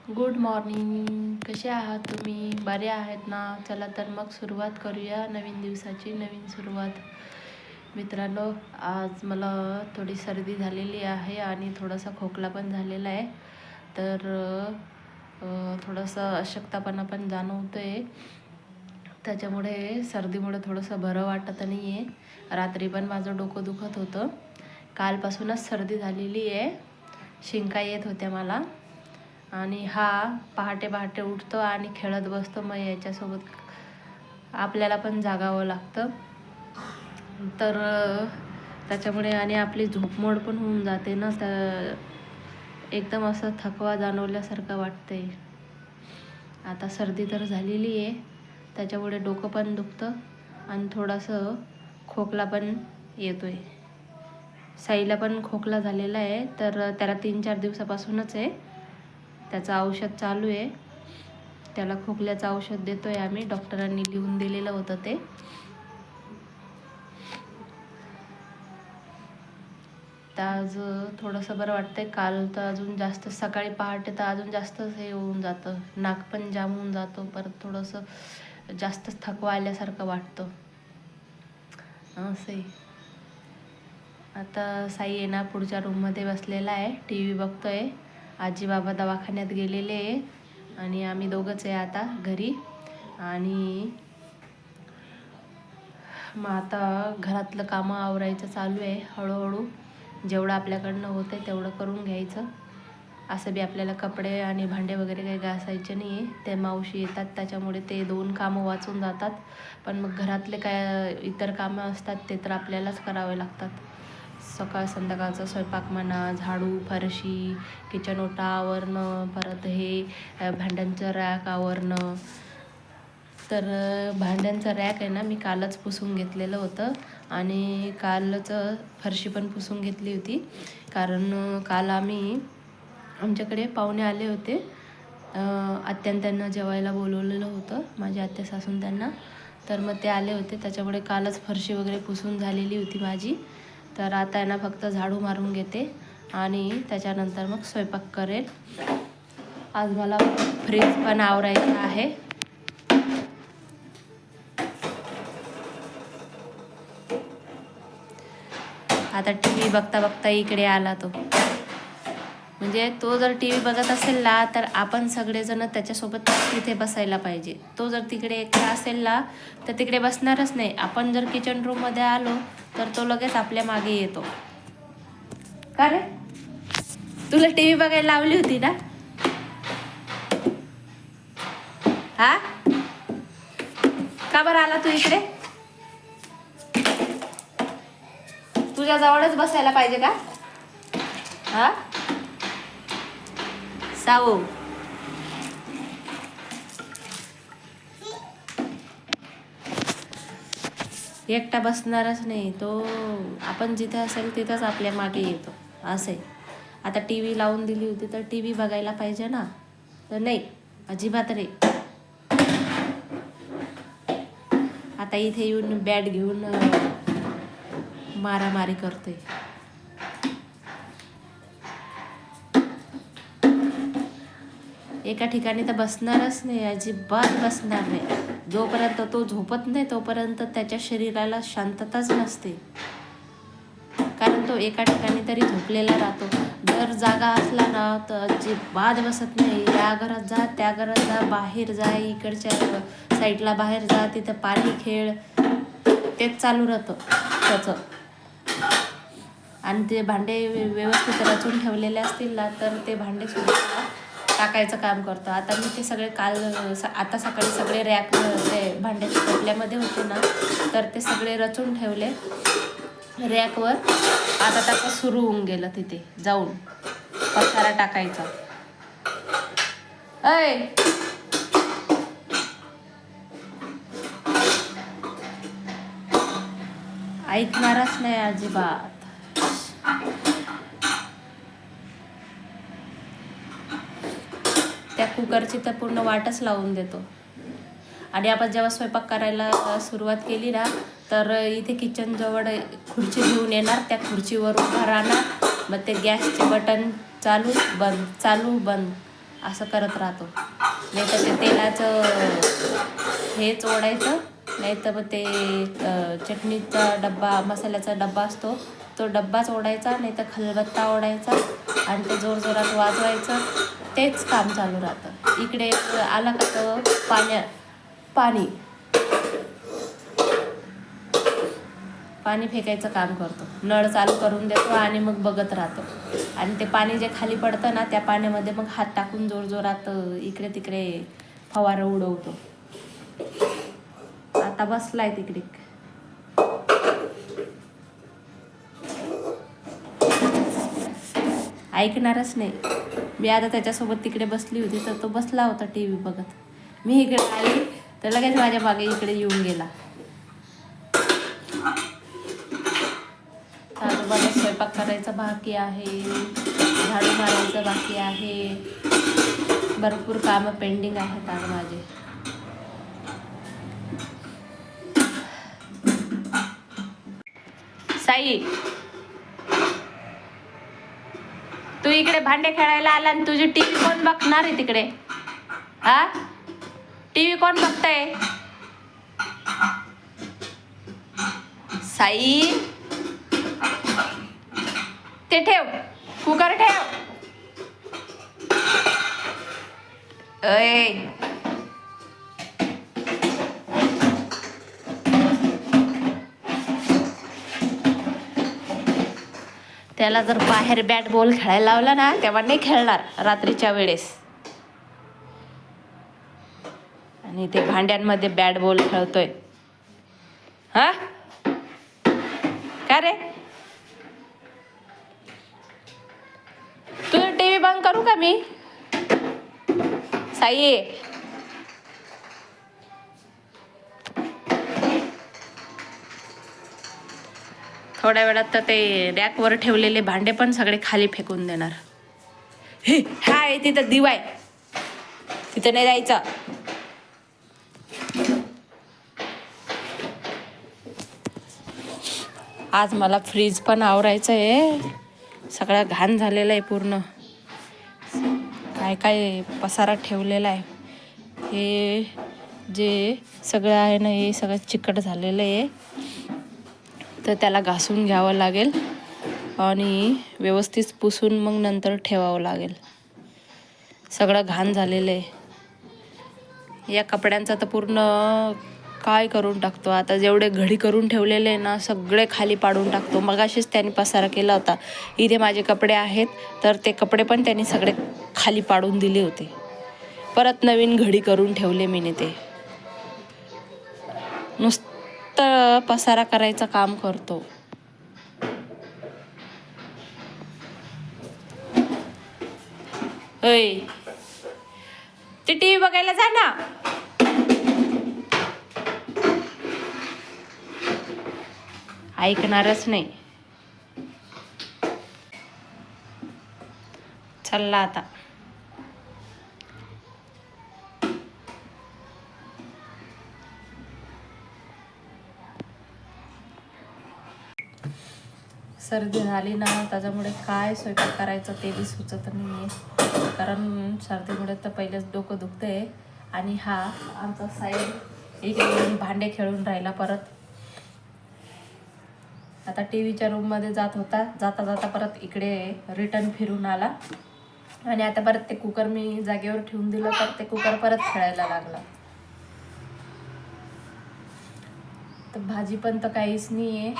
Good morning. कसे आहात तुम्ही? बरे आहेत ना? चला तर मग सुरुवात करूया नवीन दिवसाची, नवीन सुरुवात. मित्रांनो, आज मला थोडी सर्दी झालेली आहे आणि थोडासा खोकला पण झालेला आहे. तर थोडंसं अशक्तपणा पण जाणवतो आहे. त्याच्यामुळे सर्दीमुळे थोडंसं बरं वाटत नाही आहे. रात्री पण माझं डोकं दुखत होतं. कालपासूनच सर्दी झालेली आहे. शिंका येत होत्या मला. आणि हा पहाटे पहाटे उठतो आणि खेळत बसतो. मग याच्यासोबत आपल्याला पण जागावं लागतं. तर त्याच्यामुळे आणि आपली झोपमोड पण होऊन जाते ना, तर एकदम असं थकवा जाणवल्यासारखं वाटतंय. आता सर्दी तर झालेली आहे, त्याच्यामुळे डोकं पण दुखतं आणि थोडंसं खोकला पण येतोय. साईला पण खोकला झालेला आहे, तर त्याला 3-4 दिवसापासूनच आहे. त्याचं औषध चालू आहे. त्याला खोकल्याचं औषध देतोय आम्ही. डॉक्टरांनी लिहून दिलेलं होतं ते. तर आज थोडंसं बरं वाटतंय. काल तर अजून जास्त, सकाळी पहाटे तर अजून जास्तच हे होऊन जातं, नाक पण जाम होऊन जातो. परत थोडंसं जास्तच थकवा आल्यासारखं वाटतं. असं आहे. आता साई आहे ना, पुढच्या रूममध्ये बसलेला आहे, टी व्ही बघतोय. आजी बाबा दवाखान्यात गेलेले आहे आणि आम्ही दोघंच आहे आता घरी. आणि मग आता घरातलं कामं आवरायचं चालू आहे हळूहळू. जेवढं आपल्याकडनं होतं आहे तेवढं करून घ्यायचं. असं बी आपल्याला कपडे आणि भांडे वगैरे काही घासायचे नाही आहे. ते मावशी येतात, त्याच्यामुळे ते 2 कामं वाचून जातात. पण मग घरातले काय इतर कामं असतात ते तर आपल्यालाच करावे लागतात. सकाळ संध्याकाळचा स्वयंपाक म्हणा, झाडू, फरशी, किचन ओटा आवरणं, परत हे भांड्यांचं रॅक आवरणं. तर भांड्यांचं रॅक आहे ना, मी कालच पुसून घेतलेलं होतं आणि कालच फरशी पण पुसून घेतली होती. कारण काल आमच्याकडे पाहुणे आले होते. आत्यानं त्यांना जेवायला बोलवलेलं होतं, माझ्या आत्या सासून त्यांना. तर मग ते आले होते, त्याच्यामुळे कालच फरशी वगैरे पुसून झालेली होती माझी. तर आता आहे ना, फक्त झाडू मारून घेते आणि त्याच्यानंतर मग स्वयंपाक करेल. आज मला फ्रीज पण आवरायचं आहे. आता टी व्ही बघता बघता इकडे आला तो. म्हणजे तो जर टी व्ही बघत असेल ना, तर आपण सगळेजण त्याच्यासोबत तिथे बसायला पाहिजे. तो जर तिकडे एकटा असेल ना, तर तिकडे बसणारच नाही. आपण जर किचन रूममध्ये आलो तर तो लगेच आपल्या मागे येतो. का रे, तुला टी व्ही बघायला लावली होती ना? हा, का बरं आला तू इकडे? तुझ्या जवळच बसायला पाहिजे का? हा साऊ, एकटा बसणारच नाही तो. आपण जिथे असेल तिथंच आपल्या मागे येतो. असं आहे. आता टी व्ही लावून दिली होती तर टी व्ही बघायला पाहिजे ना, तर नाही, अजिबात रे. आता इथे येऊन बॅट घेऊन मारामारी करतोय. एका ठिकाणी तर बसणारच नाही, अजिबात बसणार नाही. जोपर्यंत तो झोपत नाही तोपर्यंत त्याच्या शरीराला शांतताच नसते. कारण तो एका ठिकाणी तरी झोपलेला राहतो. जर जागा असला ना तर अजिबात बसत नाही. या घरात जा, त्या घरात जा, बाहेर जा, इकडच्या साईडला बाहेर जा, तिथं पाणी खेळ, तेच चालू राहतं त्याचं. आणि ते भांडे व्यवस्थित रचून ठेवलेले असतील ना, तर ते भांडे सुद्धा टाकायचं काम करतो. आता मी ते सगळे आता सकाळी सगळे रॅक ते भांड्याच्या टोपल्यामध्ये होते ना, तर ते सगळे रचून ठेवले रॅकवर. आता त्याचं सुरू होऊन गेलं तिथे जाऊन पसारा टाकायचा. ऐकणारच नाही अजिबात. त्या कुकरची तर पूर्ण वाटच लावून देतो. आणि आपण जेव्हा स्वयंपाक करायला सुरुवात केली ना, तर इथे किचनजवळ खुर्ची घेऊन येणार, त्या खुर्चीवर उभा राहणार. मग ते गॅसचे बटन चालू बंद, चालू बंद, असं करत राहतो. नाही तर ते तेलाचं हेच ओढायचं, नाही तर मग ते चटणीचा डब्बा, मसाल्याचा डब्बा असतो तो डब्बाच ओढायचा, नाही तर खलबत्ता ओढायचा आणि ते जोरजोरात वाजवायचं. तेच काम चालू राहतं. इकडे आला का तो पाणी फेकायचं काम करतो. नळ चालू करून देतो आणि मग बघत राहतो. आणि ते पाणी जे खाली पडतं ना, त्या पाण्यामध्ये मग हात टाकून जोरजोरात इकडे तिकडे फवारा उडवतो. आता बसलाय तिकडे. ऐकणारच नाही. मी आता त्याच्यासोबत तिकडे बसली होती तर तो बसला होता टी व्ही बघत. मी इकडे आली तर लगेच माझ्या मागे इकडे येऊन गेला. आता मला स्वयंपाक करायचा बाकी आहे, झाडू मारायचं बाकी आहे, भरपूर कामं पेंडिंग आहेत आज माझे. साई, तू इकडे भांडे खेळायला आला आणि तुझी टीव्ही कोण बघणार आहे तिकडे? हा, टीव्ही कोण बघतंय? साई, ते ठेव, कुकर ठेव. अय, त्याला जर बाहेर बॅट बॉल खेळायला लावला ना, तेव्हा नाही खेळणार रात्रीच्या वेळेस. आणि ते भांड्यांमध्ये बॅट बॉल खेळतोय. हा, का रे? तुझं टीव्ही बंद करू का मी? साई, थोड्या वेळात तर ते रॅकवर ठेवलेले भांडे पण सगळे खाली फेकून देणार. हे हाय, तिथं दिवा आहे, तिथं नाही जायचं. आज मला फ्रीज पण आवरायचं आहे. सगळा घाण झालेला आहे पूर्ण. काय काय पसारा ठेवलेला आहे. हे जे सगळं आहे ना, हे सगळं चिकट झालेलं आहे. तर त्याला घासून घ्यावं लागेल आणि व्यवस्थित पुसून मग नंतर ठेवावं लागेल. सगळं घाण झालेलं आहे. या कपड्यांचा तर पूर्ण काय करून टाकतो. आता जेवढे घडी करून ठेवलेले ना, सगळे खाली पाडून टाकतो. मगाशीच त्यांनी पसारा केला होता. इथे माझे कपडे आहेत तर ते कपडे पण त्यांनी सगळे खाली पाडून दिले होते. परत नवीन घडी करून ठेवले मीने. ते नुसतं पसारा करायचं काम करतो. अय, ते टीव्ही बघायला जा ना. ऐकणारच नाही. चला आता. सर्दी झाली ना, त्याच्यामुळे काय स्वयंपाक करायचं ते बी सुचत नाही आहे. कारण सर्दीमुळे तर पहिलेच डोकं दुखतं आहे. आणि हा आमचा साईड इकडे भांडे खेळून राहिला. परत आता टी व्हीच्या रूममध्ये जात होता, जाता जाता परत इकडे रिटर्न फिरून आला. आणि आता परत ते कुकर मी जागेवर ठेवून दिलं तर ते कुकर परत खेळायला लागला. तर भाजी पण तर काहीच नाही आहे,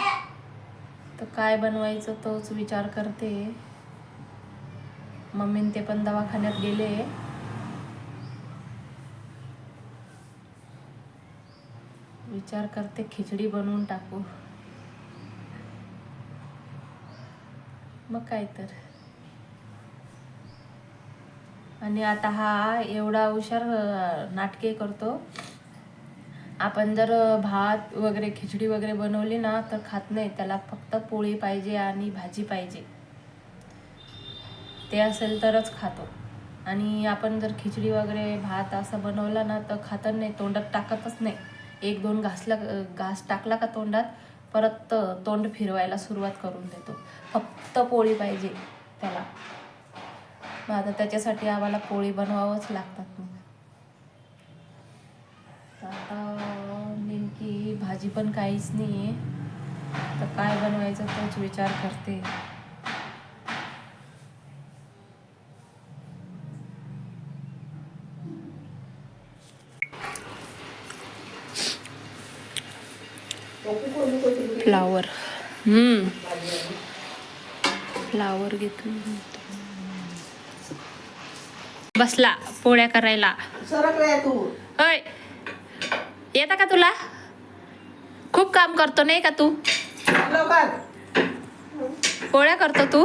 तर काय बनवायचं तोच विचार करते. मम्मीन ते पण दवाखान्यात गेले. विचार करते खिचडी बनवून टाकू. मग काय तर. आणि आता हा एवढा हुशार नाटके करतो. आपण जर भात वगैरे खिचडी वगैरे बनवली ना तर खात नाही. त्याला फक्त पोळी पाहिजे आणि भाजी पाहिजे. ते असेल तरच खातो. आणि आपण जर खिचडी वगैरे भात असं बनवला ना तर खात नाही, तोंडात टाकतच नाही. 1-2 घास टाकला का तोंडात, परत तोंड फिरवायला सुरुवात करून देतो. फक्त पोळी पाहिजे त्याला. मग आता त्याच्यासाठी आम्हाला पोळी बनवावंच लागतात. मग आता नेमकी भाजी पण काहीच नाही आहे, तर काय बनवायचं तोच विचार करते. फ्लावर फ्लावर घेतलं. बसला पोळ्या करायला. तू होय, येता का तुला? खूप काम करतो नाही का तू? पोळ्या करतो तू?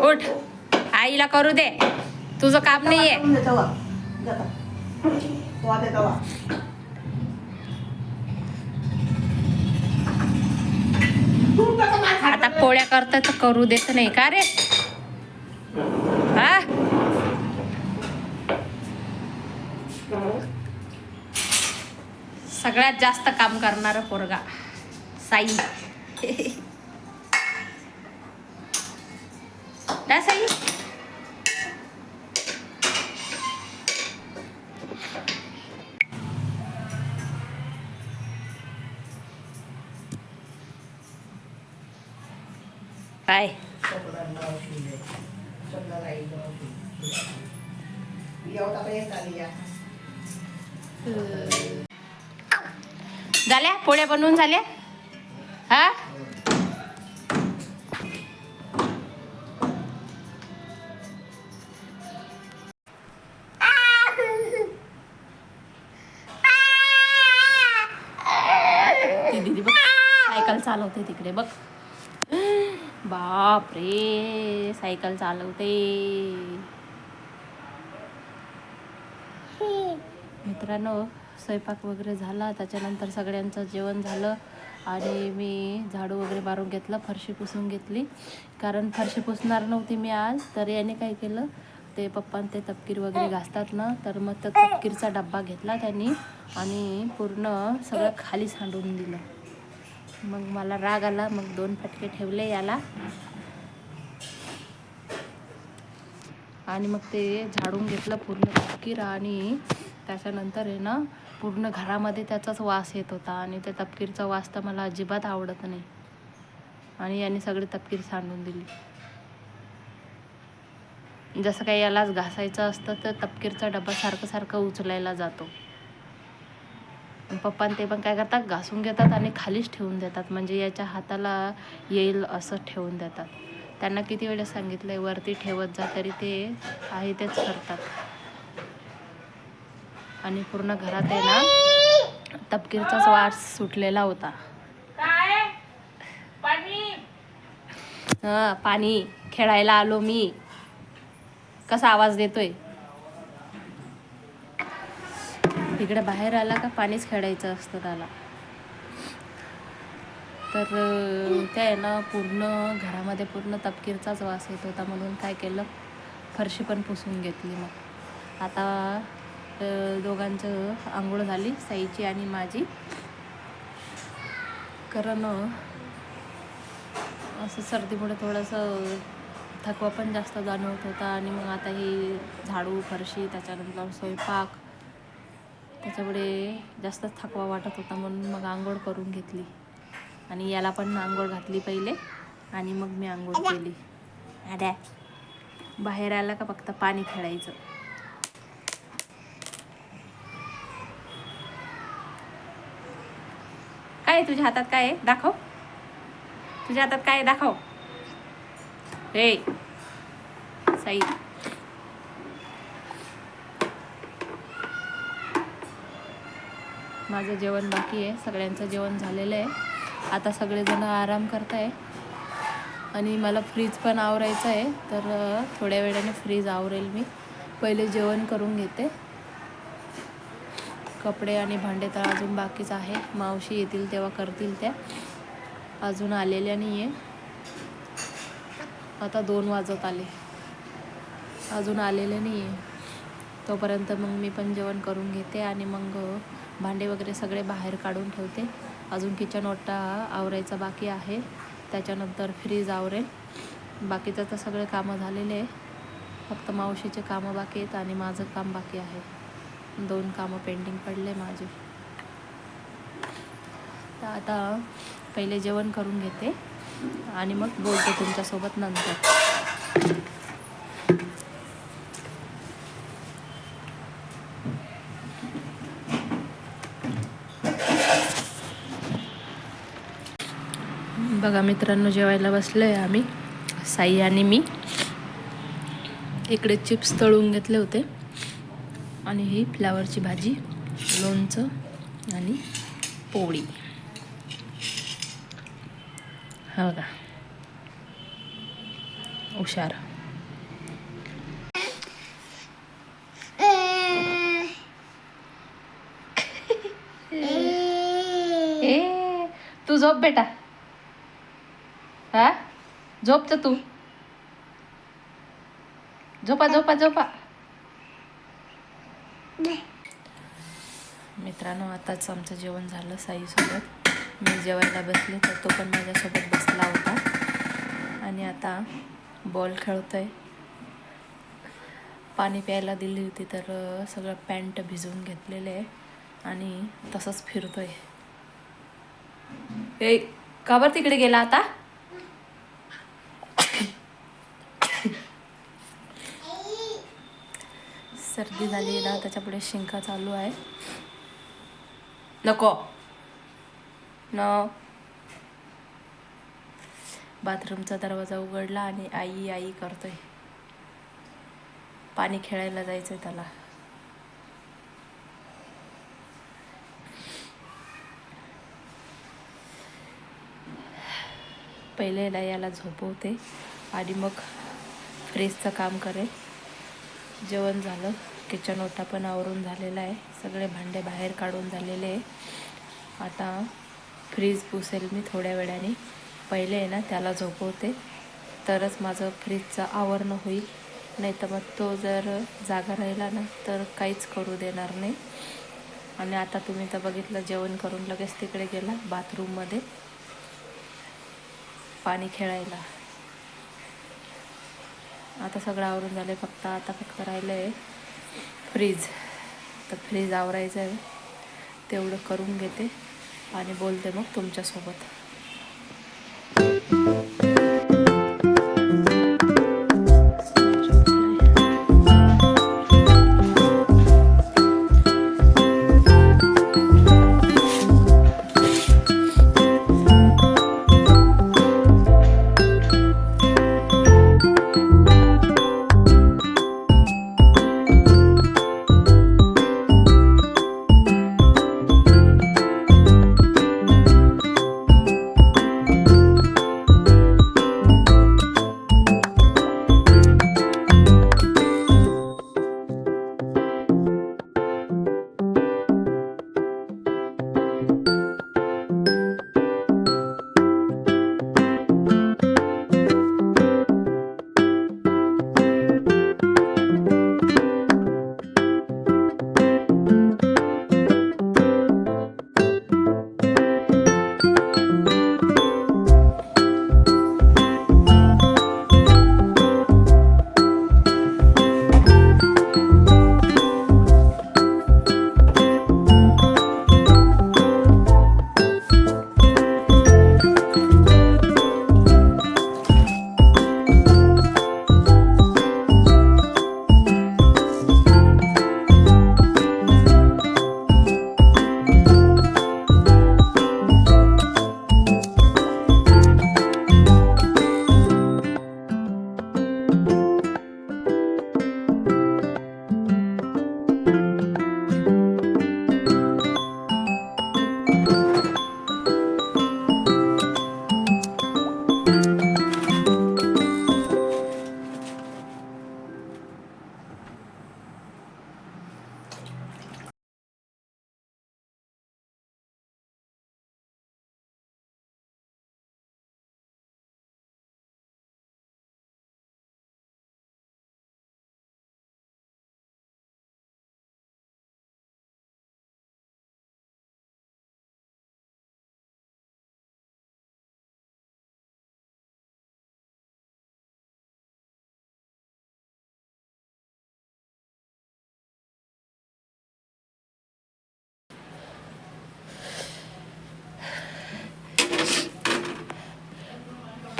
उठ, आईला करू दे, तुझं काम नाहीये. आता पोळ्या करता तर करू देत नाही का रे? हा, सगळ्यात जास्त काम करणारा पोरगा साई. काय साई? काय झाल्या पोळ्या बनवून झाल्या? हा, दीदी बघ सायकल चालवते तिकडे बघ. बाप रे, सायकल चालवते. मित्रांनो, स्वयंपाक वगैरे झाला, त्याच्यानंतर सगळ्यांचं जेवण झालं आणि मी झाडू वगैरे मारून घेतलं, फरशी पुसून घेतली. कारण फरशी पुसणार नव्हती मी आज, तर याने काय केलं, ते पप्पान ते तपकीर वगैरे घासतात ना, तर मग तो तपकीरचा डब्बा घेतला त्यांनी आणि पूर्ण सगळं खाली सांडून दिलं. मग मला राग आला, मग 2 फटके ठेवले याला आणि मग ते झाडून घेतलं पूर्ण तपकीर. आणि त्याच्यानंतर आहे ना, पूर्ण घरामध्ये त्याचाच वास येत होता आणि त्या तपकीरचा वास तर मला अजिबात आवडत नाही. आणि याने सगळी तपकीर सांडून दिली. जसं काही यालाच घासायचं असतं तर तपकीरचा डबा सारखं सारखं उचलायला जातो. पप्पा ते पण काय करतात, घासून घेतात आणि खालीच ठेवून देतात, म्हणजे याच्या हाताला येईल असं ठेवून देतात. त्यांना किती वेळेस सांगितलंय वरती ठेवत जा, तरी ते आहे तेच करतात. आणि पूर्ण घरात आहे ना तपकीरचाच वास सुटलेला होता. पाणी खेळायला आलो मी. कसा आवाज देतोय? इकडे बाहेर आला का पाणीच खेळायचं असतं त्याला. तर ते आहे ना पूर्ण घरामध्ये पूर्ण तपकीरचाच वास येत होता, म्हणून काय केलं, फरशी पण पुसून घेतली. मग आता दोघांचं आंघोळ झाली, साईची आणि माझी. कारण असं सर्दीमुळे थोडंसं थकवा पण जास्त जाणवत होता आणि मग आता ही झाडू फरशी त्याच्यानंतर स्वयंपाक, त्याच्यामुळे जास्त थकवा वाटत होता, म्हणून मग आंघोळ करून घेतली. आणि याला पण आंघोळ घातली पहिले आणि मग मी आंघोळ केली. अड्या बाहेर आला का फक्त पाणी खेळायचं. काय तुझ्या हातात काय आहे? दाखव. तुझ्या हातात काय आहे? दाखव. हे साई, माझं जेवण बाकी आहे, सगळ्यांचं जेवण झालेलं आहे. आता सगळेजण आराम करताय आणि मला फ्रीज पण आवरायचं आहे, तर थोड्या वेळाने फ्रीज आवरेल मी. पहिले जेवण करून घेते. कपडे आणि भांडे तर अजून बाकीच आहे, मावशी येतील तेव्हा करतील त्या, अजून आलेल्या नाही आहे. आता 2 वाजत आले, अजून आलेले नाही आहे. तोपर्यंत मग मी पण जेवण करून घेते आणि मग भांडे वगैरे सगळे बाहेर काढून ठेवते. अजून किचन ओटा आवरायचा बाकी आहे, त्याच्यानंतर फ्रीज आवरेल. बाकीचं तर सगळे कामं झालेले आहे, फक्त मावशीचे कामं बाकी आहेत आणि माझं काम बाकी आहे. 2 कामं पेंडिंग पडले माझे. तर आता पहिले जेवण करून घेते आणि मग बोलते तुमच्यासोबत नंतर. बघा मित्रांनो, जेवायला बसलो आहे आम्ही, साई आणि मी. इकडे चिप्स तळून घेतले होते आणि ही फ्लावरची भाजी, लोणचं आणि पोळी. हा बघा, हुशार. तू झोप बेटा. हा, झोप तर तू. झोपा झोपा झोपा. मित्रांनो, आताच आमचं जेवण झालं साईसोबत. मी जेवायला बसले तर तो पण माझ्यासोबत बसला होता आणि आता बॉल खेळतोय. पाणी प्यायला दिली होती तर सगळं पॅन्ट भिजवून घेतलेलं आहे आणि तसंच फिरतोय. ए, का बरं तिकडे गेला आता? सर्दी झाली ना, त्याच्यापुढे शिंका चालू आहे. नको न. बाथरूमचा दरवाजा उघडला आणि आई आई करतोय. पाणी खेळायला जायचंय त्याला. पहिले याला झोपवते आणि मग फ्रेशचं काम करेल. जेवण झालं, किचन ओटा पण आवरून झालेला आहे, सगळे भांडे बाहेर काढून झालेले आहे. आता फ्रीज पुसेल मी थोड्या वेळाने. पहिले आहे ना त्याला झोपवते, तरच माझं फ्रीजचं आवरणं होईल. नाही तर मग तो जर जागा राहिला ना तर काहीच करू देणार नाही. आणि आता तुम्ही तर बघितलं, जेवण करून लगेच तिकडे गेला बाथरूममध्ये पाणी खेळायला. आता सगळं आवरून झालं, फक्त राहिलं आहे फ्रीज. तर फ्रीज आवरायचं आहे, तेवढं करून घेते आणि बोलते मग तुमच्यासोबत.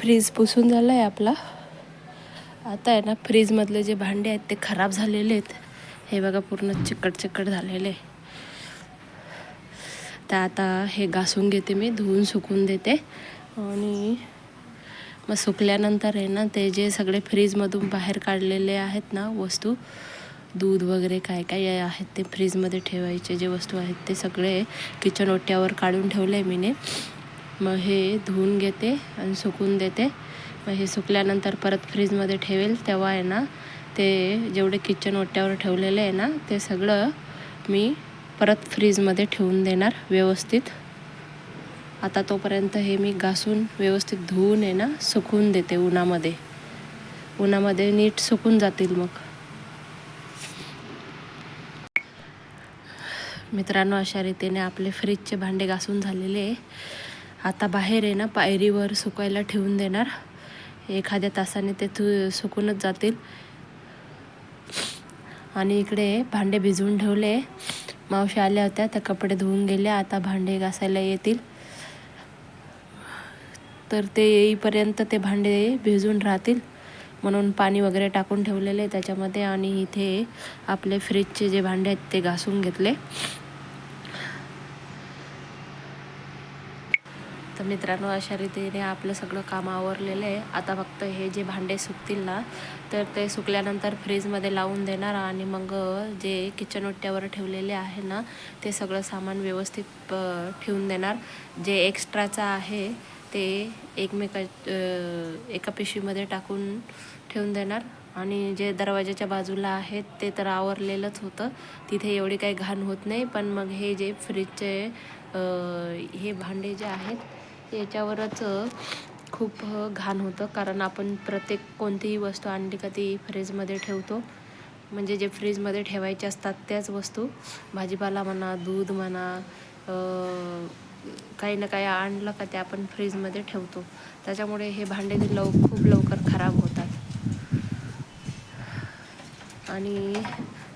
फ्रीज पुसून झाला आहे आपला. आता आहे ना फ्रीजमधले जे भांडे आहेत ते खराब झालेले आहेत. हे बघा पूर्ण चिकट झालेले. तर आता हे घासून घेते मी, धुवून सुकून देते. आणि मग सुकल्यानंतर आहे ना ते जे सगळे फ्रीजमधून बाहेर काढलेले आहेत ना वस्तू, दूध वगैरे काय काय आहेत ते फ्रीजमध्ये ठेवायचे जे वस्तू आहेत ते सगळे किचन ओट्यावर काढून ठेवले मी. मग हे धुवून घेते आणि सुकून देते. मग हे सुकल्यानंतर परत फ्रीजमध्ये ठेवेल तेव्हा आहे ना ते जेवढे किचन ओट्यावर ठेवलेले आहे ना ते सगळं मी परत फ्रीजमध्ये ठेवून देणार व्यवस्थित. आता तोपर्यंत हे मी घासून व्यवस्थित धुवून आहे ना सुकून देते उन्हामध्ये नीट सुकून जातील. मग मित्रांनो, अशा रीतीने आपले फ्रीजचे भांडे घासून झालेले आहे. आता बाहेर आहे ना पायरीवर सुकायला ठेवून देणार. एखाद्या तासाने ते सुकूनच जातील. आणि इकडे भांडे भिजवून ठेवले. मावशी आल्या होत्या, त्या कपडे धुवून गेल्या. आता भांडे घासायला येतील. तर ते येईपर्यंत ते भांडे भिजून राहतील म्हणून पाणी वगैरे टाकून ठेवलेले आहे त्याच्यामध्ये. आणि इथे आपले फ्रीजचे जे भांडे आहेत ते घासून घेतले. तर मित्रांनो, अशा रीतीने आपलं सगळं काम आवरलेलं आहे. आता फक्त हे जे भांडे सुकतील ना तर ते सुकल्यानंतर फ्रीजमध्ये लावून देणार. आणि मग जे किचन ओट्यावर ठेवलेले आहे ना ते सगळं सामान व्यवस्थित ठेवून देणार. जे एक्स्ट्राचं आहे ते एका पिशवीमध्ये टाकून ठेवून देणार. आणि जे दरवाजाच्या बाजूला आहेत ते तर आवरलेलंच होतं, तिथे एवढी काही घाण होत नाही. पण मग हे जे फ्रीजचे हे भांडे जे आहेत याच्यावरच खूप घाण होतं. कारण आपण प्रत्येक कोणतीही वस्तू आणली का ती फ्रीजमध्ये ठेवतो. म्हणजे जे फ्रीजमध्ये ठेवायचे असतात त्याच वस्तू, भाजीपाला म्हणा, दूध म्हणा, काही ना काही आणलं का ते आपण फ्रीजमध्ये ठेवतो. त्याच्यामुळे हे भांडे खूप लवकर खराब होतात. आणि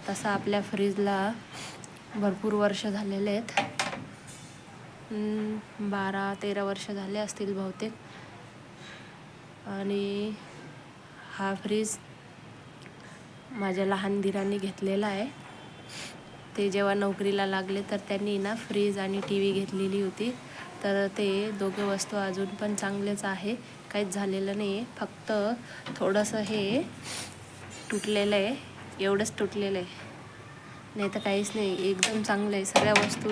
तसं आपल्या फ्रीजला भरपूर वर्ष झालेले आहेत. 12-13 वर्ष झाले असतील बहुतेक. आणि हा फ्रीज माझ्या लहान दिरांनी घेतलेला आहे. ते जेव्हा नोकरीला लागले तर त्यांनी ना फ्रीज आणि टी व्ही घेतलेली होती. तर ते दोघे वस्तू अजून पण चांगलेच आहे, काहीच झालेलं नाही आहे. फक्त थोडंसं हे तुटलेलं आहे, एवढंच तुटलेलं आहे, नाही तर काहीच नाही. एकदम चांगलं आहे. सगळ्या वस्तू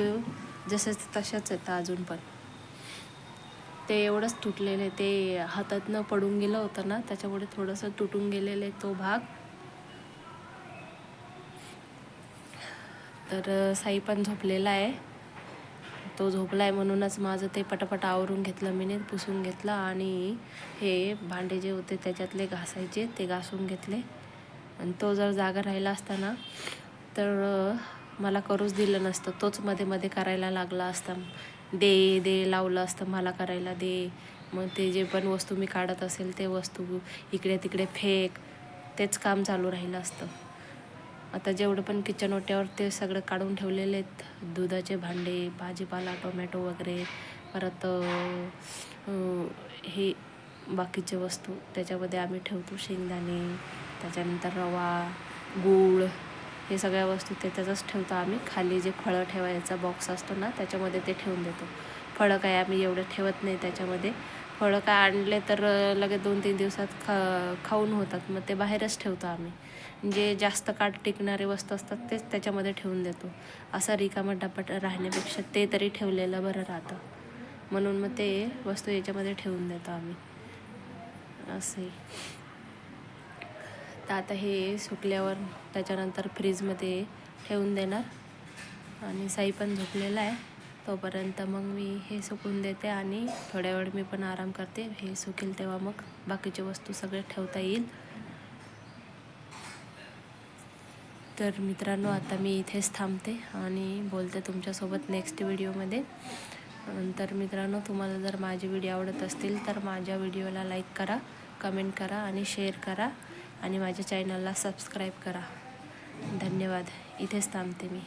जसेच तशाच आहेत अजून पण. ते एवढंच तुटलेलं आहे, ते हातातनं पडून गेलं होतं ना त्याच्यामुळे थोडंसं तुटून गेलेलं आहे तो भाग. तर साई पण झोपलेला आहे. तो झोपला आहे म्हणूनच माझं ते पटापट आवरून घेतलं मी, पुसून घेतलं. आणि हे भांडे जे होते त्याच्यातले घासायचे ते घासून घेतले. आणि तो जर जागा राहिला असता ना तर मला करूच दिलं नसतं. तोच मध्ये करायला लागला असता. दे लावलं असतं मला करायला, दे. मग ते जे पण वस्तू मी काढत असेल ते वस्तू इकडे तिकडे फेक, तेच काम चालू राहिलं असतं. आता जेवढं पण किचन ओट्यावर ते सगळं काढून ठेवलेले आहेत. दुधाचे भांडे, भाजीपाला, टोमॅटो वगैरे, परत हे बाकीचे वस्तू त्याच्यामध्ये आम्ही ठेवतो. शेंगदाणे, त्याच्यानंतर रवा, गूळ, हे सगळ्या वस्तू त्याच्यातच ठेवतो आम्ही. खाली जे फळं ठेवायचा बॉक्स असतो ना त्याच्यामध्ये ते ठेवून देतो. फळं काय आम्ही एवढं ठेवत नाही त्याच्यामध्ये. फळं काय आणले तर लगेच 2-3 दिवसात खाऊन होतात, मग ते बाहेरच ठेवतो आम्ही. जे जास्त काळ टिकणारे वस्तू असतात तेच त्याच्यामध्ये ठेवून देतो. असा रिकामा डपाट राहण्यापेक्षा ते तरी ठेवलेलं बरं राहतं, म्हणून मग ते वस्तू याच्यामध्ये ठेवून देतो आम्ही असे. तर आता हे सुकल्यावर त्याच्यानंतर फ्रीजमध्ये ठेवून देणार. आणि साई पण झोपलेला आहे, तोपर्यंत मग मी हे सुकून देते आणि थोड्या वेळ मी पण आराम करते. हे सुकेल तेव्हा मग बाकीचे वस्तू सगळे ठेवता येईल. तर मित्रांनो, आता मी इथेच थांबते आणि बोलते तुमच्यासोबत नेक्स्ट व्हिडिओमध्ये. तर मित्रांनो, तुम्हाला जर माझे व्हिडिओ आवडत असतील तर माझ्या व्हिडिओला लाईक करा, कमेंट करा आणि शेअर करा. आणि माझ्या चॅनलला सबस्क्राईब करा. धन्यवाद. इथेच थांबते मी.